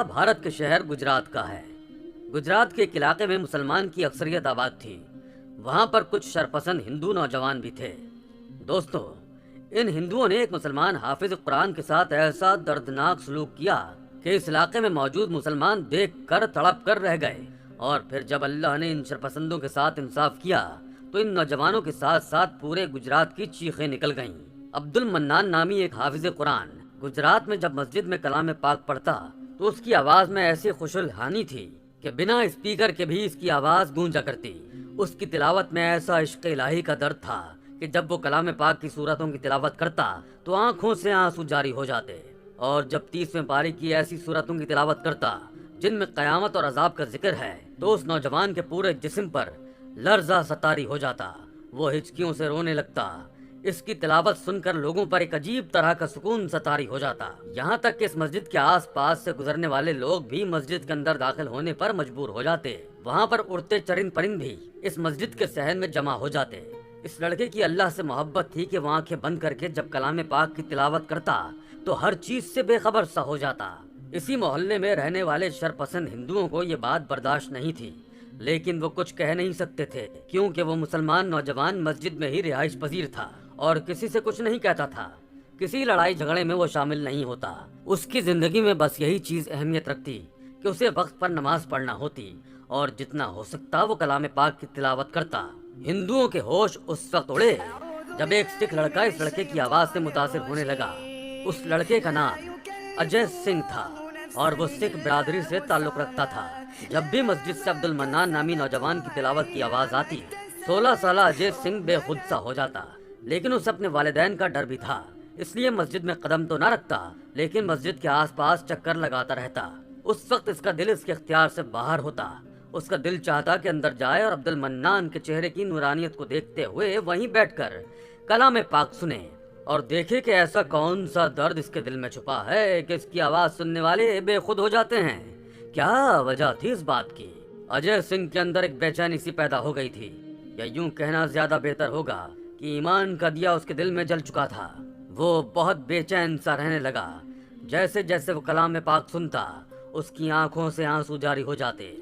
بھارت کے شہر گجرات کا ہے۔ گجرات کے ایک علاقے میں مسلمان کی اکثریت آباد تھی۔ وہاں پر کچھ شرپسند ہندو نوجوان بھی تھے۔ دوستو، ان ہندوؤں نے ایک مسلمان حافظ قرآن کے ساتھ ایسا دردناک سلوک کیا کہ اس علاقے میں موجود مسلمان دیکھ کر تڑپ کر رہ گئے۔ اور پھر جب اللہ نے ان شرپسندوں کے ساتھ انصاف کیا تو ان نوجوانوں کے ساتھ ساتھ پورے گجرات کی چیخیں نکل گئیں۔ عبد المنان نامی ایک حافظ قرآن گجرات میں جب مسجد میں کلام پاک پڑھتا تو اس کی آواز میں ایسی خوش الحانی تھی کہ بنا اسپیکر کے بھی اس کی آواز گونجا کرتی۔ اس کی تلاوت میں ایسا عشق الہی کا درد تھا کہ جب وہ کلام پاک کی صورتوں کی تلاوت کرتا تو آنکھوں سے آنسو جاری ہو جاتے، اور جب 30ویں پارے کی ایسی صورتوں کی تلاوت کرتا جن میں قیامت اور عذاب کا ذکر ہے تو اس نوجوان کے پورے جسم پر لرزہ سطاری ہو جاتا۔ وہ ہچکیوں سے رونے لگتا۔ اس کی تلاوت سن کر لوگوں پر ایک عجیب طرح کا سکون سطاری ہو جاتا، یہاں تک کہ اس مسجد کے آس پاس سے گزرنے والے لوگ بھی مسجد کے اندر داخل ہونے پر مجبور ہو جاتے۔ وہاں پر اڑتے چرند پرند بھی اس مسجد کے صحن میں جمع ہو جاتے۔ اس لڑکے کی اللہ سے محبت تھی کہ وہ آنکھیں بند کر کے جب کلام پاک کی تلاوت کرتا تو ہر چیز سے بے خبر سا ہو جاتا۔ اسی محلے میں رہنے والے شرپسند ہندوؤں کو یہ بات برداشت نہیں تھی، لیکن وہ کچھ کہہ نہیں سکتے تھے کیونکہ وہ مسلمان نوجوان مسجد میں ہی رہائش پذیر تھا اور کسی سے کچھ نہیں کہتا تھا۔ کسی لڑائی جھگڑے میں وہ شامل نہیں ہوتا۔ اس کی زندگی میں بس یہی چیز اہمیت رکھتی کہ اسے وقت پر نماز پڑھنا ہوتی اور جتنا ہو سکتا وہ کلام پاک کی تلاوت کرتا۔ ہندوؤں کے ہوش اس وقت اڑے جب ایک سکھ لڑکا اس لڑکے کی آواز سے متاثر ہونے لگا۔ اس لڑکے کا نام اجے سنگھ تھا اور وہ سکھ برادری سے تعلق رکھتا تھا۔ جب بھی مسجد سے عبد المنان نامی نوجوان کی تلاوت کی آواز آتی 16 سالہ اجے سنگھ بے خود سا ہو جاتا، لیکن اسے اپنے والدین کا ڈر بھی تھا، اس لیے مسجد میں قدم تو نہ رکھتا لیکن مسجد کے آس پاس چکر لگاتا رہتا۔ اس وقت اس کا دل اس کے اختیار سے باہر ہوتا۔ اس کا دل چاہتا کہ اندر جائے اور عبد المنان کے چہرے کی نورانیت کو دیکھتے ہوئے وہیں بیٹھ کر کلام پاک سنے اور دیکھے کہ ایسا کون سا درد اس کے دل میں چھپا ہے کہ اس کی آواز سننے والے بے خود ہو جاتے ہیں۔ کیا وجہ تھی اس بات کی؟ اجے سنگھ کے اندر ایک بے چینی سی پیدا ہو گئی تھی، یا یوں کہنا زیادہ بہتر ہوگا کہ ایمان کا دیا اس کے دل میں جل چکا تھا۔ وہ بہت بے چین سا رہنے لگا۔ جیسے جیسے وہ کلام پاک سنتا اس کی آنکھوں سے آنسو جاری ہو جاتے،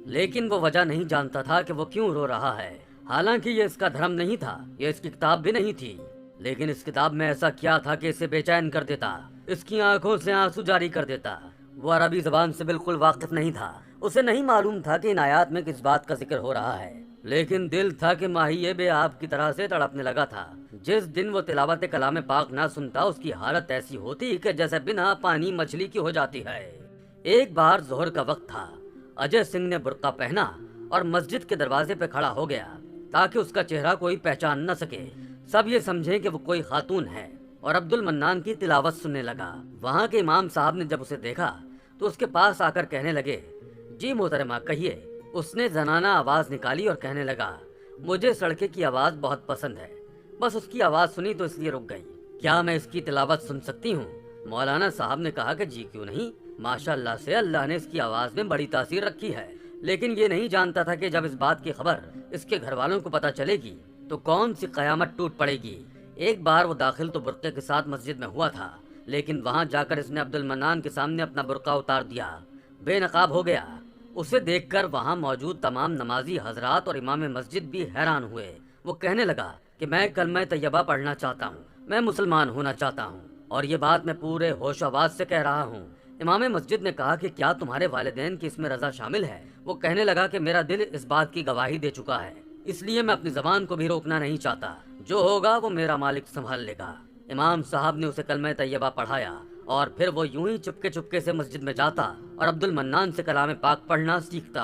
لیکن وہ وجہ نہیں جانتا تھا کہ وہ کیوں رو رہا ہے۔ حالانکہ یہ اس کا دھرم نہیں تھا، یہ اس کی کتاب بھی نہیں تھی، لیکن اس کتاب میں ایسا کیا تھا کہ اسے بے چین کر دیتا، اس کی آنکھوں سے آنسو جاری کر دیتا۔ وہ عربی زبان سے بالکل واقف نہیں تھا، اسے نہیں معلوم تھا کہ ان آیات میں کس بات کا ذکر ہو رہا ہے، لیکن دل تھا کہ ماہی بے آب کی طرح سے تڑپنے لگا تھا۔ جس دن وہ تلاوت کلام پاک نہ سنتا اس کی حالت ایسی ہوتی کہ جیسے بنا پانی مچھلی کی ہو جاتی ہے۔ ایک بار ظہر کا وقت تھا۔ اجے سنگھ نے برقع پہنا اور مسجد کے دروازے پہ کھڑا ہو گیا تاکہ اس کا چہرہ کوئی پہچان نہ سکے، سب یہ سمجھیں کہ وہ کوئی خاتون ہے، اور عبد المنان کی تلاوت سننے لگا۔ وہاں کے امام صاحب نے جب اسے دیکھا تو اس کے پاس آ کر کہنے لگے، جی محترمہ کہیے۔ اس نے زنانہ آواز نکالی اور کہنے لگا، مجھے اس لڑکے کی آواز بہت پسند ہے، بس اس کی آواز سنی تو اس لیے رک گئی، کیا میں اس کی تلاوت سن سکتی ہوں؟ مولانا صاحب نے کہا کہ جی کیوں نہیں، ماشاءاللہ سے اللہ نے اس کی آواز میں بڑی تاثیر رکھی ہے، لیکن یہ نہیں جانتا تھا کہ جب اس بات کی خبر اس کے گھر والوں کو پتہ چلے گی تو کون سی قیامت ٹوٹ پڑے گی۔ ایک بار وہ داخل تو برقعے کے ساتھ مسجد میں ہوا تھا، لیکن وہاں جا کر اس نے عبد المنان کے سامنے اپنا برقع اتار دیا، بے نقاب ہو گیا۔ اسے دیکھ کر وہاں موجود تمام نمازی حضرات اور امام مسجد بھی حیران ہوئے۔ وہ کہنے لگا کہ میں کلمہ طیبہ پڑھنا چاہتا ہوں، میں مسلمان ہونا چاہتا ہوں، اور یہ بات میں پورے ہوش و آواز سے کہہ رہا ہوں۔ امام مسجد نے کہا کہ کیا تمہارے والدین کی اس میں رضا شامل ہے؟ وہ کہنے لگا کہ میرا دل اس بات کی گواہی دے چکا ہے، اس لیے میں اپنی زبان کو بھی روکنا نہیں چاہتا، جو ہوگا وہ میرا مالک سنبھال لے گا۔ امام صاحب نے اسے کلمہ طیبہ پڑھایا اور پھر وہ یوں ہی چپکے چپکے سے مسجد میں جاتا اور عبد المنان سے کلام پاک پڑھنا سیکھتا۔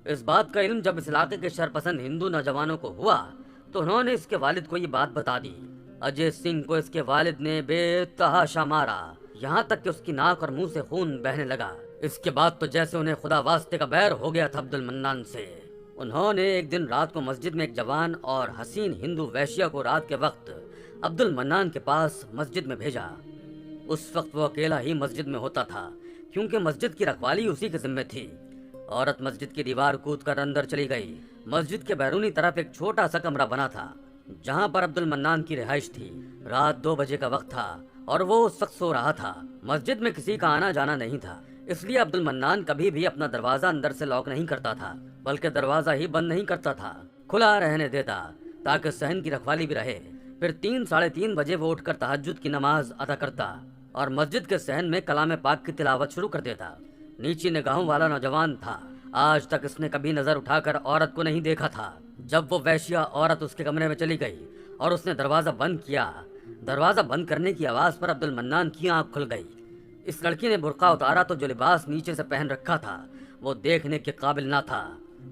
اس بات کا علم جب اس علاقے کے شرپسند ہندو نوجوانوں کو ہوا تو انہوں نے اس کے والد کو یہ بات بتا دی۔ اجے سنگھ کو اس کے والد نے بے تحاشا مارا، یہاں تک کہ اس کی ناک اور منہ سے خون بہنے لگا۔ اس کے بعد تو جیسے انہیں خدا واسطے کا بیر ہو گیا تھا عبد المنان سے۔ انہوں نے ایک دن رات کو مسجد میں ایک جوان اور حسین ہندو ویشیا کو رات کے وقت عبد المنان کے پاس مسجد میں بھیجا۔ اس وقت وہ اکیلا ہی مسجد میں ہوتا تھا کیونکہ مسجد کی رکھوالی اسی کے ذمہ تھی۔ عورت مسجد کی دیوار کود کر اندر چلی گئی۔ مسجد کے بیرونی طرف ایک چھوٹا سا کمرہ بنا تھا جہاں پر عبد المنان کی رہائش تھی۔ رات 2 بجے کا وقت تھا اور وہ اس وقت سو رہا تھا۔ مسجد میں کسی کا آنا جانا نہیں تھا، اس لیے عبد المنان کبھی بھی اپنا دروازہ اندر سے لاک نہیں کرتا تھا، بلکہ دروازہ ہی بند نہیں کرتا تھا، کھلا رہنے دیتا تاکہ صحن کی رکھوالی بھی رہے۔ پھر 3 – 3:30 بجے وہ اٹھ کر تہجد کی نماز ادا کرتا اور مسجد کے صحن میں کلام پاک کی تلاوت شروع کر دیتا۔ نیچی نگاہوں والا نوجوان تھا، آج تک اس نے کبھی نظر اٹھا کر عورت کو نہیں دیکھا تھا۔ جب وہ ویشیا عورت اس کے کمرے میں چلی گئی اور اس نے دروازہ بند کیا، دروازہ بند کرنے کی آواز پر عبد المنان کی آنکھ کھل گئی۔ اس لڑکی نے برقع اتارا تو جو لباس نیچے سے پہن رکھا تھا وہ دیکھنے کے قابل نہ تھا۔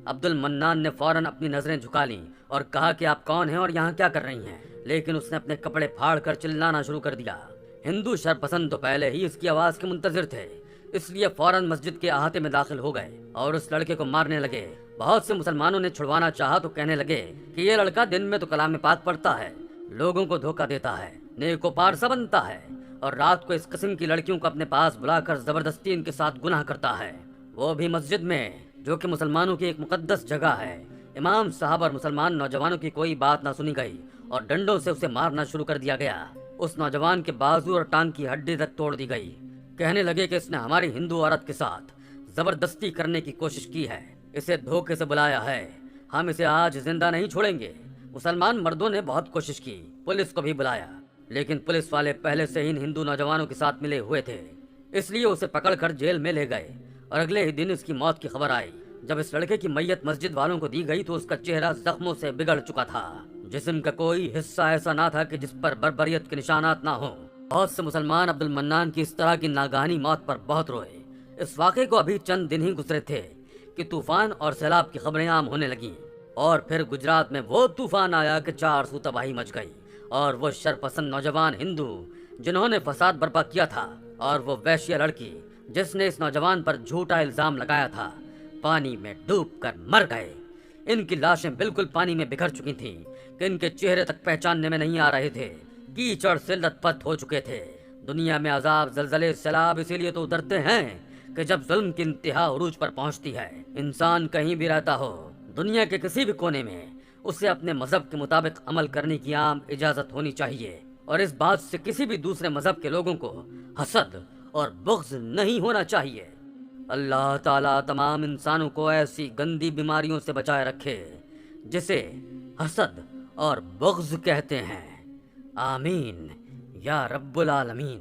عبد المنان نے فوراً اپنی نظریں جھکا لیں اور کہا کہ آپ کون ہیں اور یہاں کیا کر رہی ہیں، لیکن اس نے اپنے کپڑے پھاڑ کر چلانا شروع کر دیا۔ ہندو شرپسند تو پہلے ہی اس کی آواز کے منتظر تھے، اس لیے فوراً مسجد کے احاطے میں داخل ہو گئے اور اس لڑکے کو مارنے لگے۔ بہت سے مسلمانوں نے چھڑوانا چاہا تو کہنے لگے کہ یہ لڑکا دن میں تو کلام پاک پڑھتا ہے، لوگوں کو دھوکہ دیتا ہے، نیک و پارسا بنتا ہے، اور رات کو اس قسم کی لڑکیوں کو اپنے پاس بلا کر زبردستی ان کے ساتھ گناہ کرتا ہے، وہ بھی مسجد میں، جو کہ مسلمانوں کی ایک مقدس جگہ ہے۔ امام صاحب اور مسلمان نوجوانوں کی کوئی بات نہ سنی گئی اور ڈنڈوں سے اسے مارنا شروع کر دیا گیا۔ اس نوجوان کے بازو اور ٹانگ کی ہڈی تک توڑ دی گئی۔ کہنے لگے کہ اس نے ہماری ہندو عورت کے ساتھ زبردستی کرنے کی کوشش کی ہے، اسے دھوکے سے بلایا ہے، ہم اسے آج زندہ نہیں چھوڑیں گے۔ مسلمان مردوں نے بہت کوشش کی، پولیس کو بھی بلایا، لیکن پولیس والے پہلے سے ہی ان ہندو نوجوانوں کے ساتھ ملے ہوئے تھے، اس لیے اسے پکڑ کر جیل میں لے گئے اور اگلے ہی دن اس کی موت کی خبر آئی۔ جب اس لڑکے کی میت مسجد والوں کو دی گئی تو اس کا چہرہ زخموں سے بگڑ چکا تھا، جسم کا کوئی حصہ ایسا نہ تھا کہ جس پر بربریت کے نشانات نہ ہوں۔ بہت سے مسلمان عبد المنان کی اس طرح کی ناگہانی موت پر بہت روئے۔ اس واقعے کو ابھی چند دن ہی گزرے تھے کہ طوفان اور سیلاب کی خبریں عام ہونے لگیں، اور پھر گجرات میں وہ طوفان آیا کہ 400 تباہی مچ گئی، اور وہ شرپسند نوجوان ہندو جنہوں نے فساد برپا کیا تھا اور وہ ویشیا لڑکی جس نے اس نوجوان پر جھوٹا الزام لگایا تھا، پانی میں ڈوب کر مر گئے۔ ان کی لاشیں بالکل پانی میں بکھر چکی تھیں کہ ان کے چہرے تک پہچاننے میں نہیں آ رہے تھے، کیچڑ سے لت پت ہو چکے تھے۔ دنیا میں عذاب، زلزلے، سیلاب اسی لیے تو اترتے ہیں کہ جب ظلم کی انتہا عروج پر پہنچتی ہے۔ انسان کہیں بھی رہتا ہو، دنیا کے کسی بھی کونے میں، اسے اپنے مذہب کے مطابق عمل کرنے کی عام اجازت ہونی چاہیے، اور اس بات سے کسی بھی دوسرے مذہب کے لوگوں کو حسد اور بغض نہیں ہونا چاہیے۔ اللہ تعالیٰ تمام انسانوں کو ایسی گندی بیماریوں سے بچائے رکھے جسے حسد اور بغض کہتے ہیں۔ آمین یا رب العالمین۔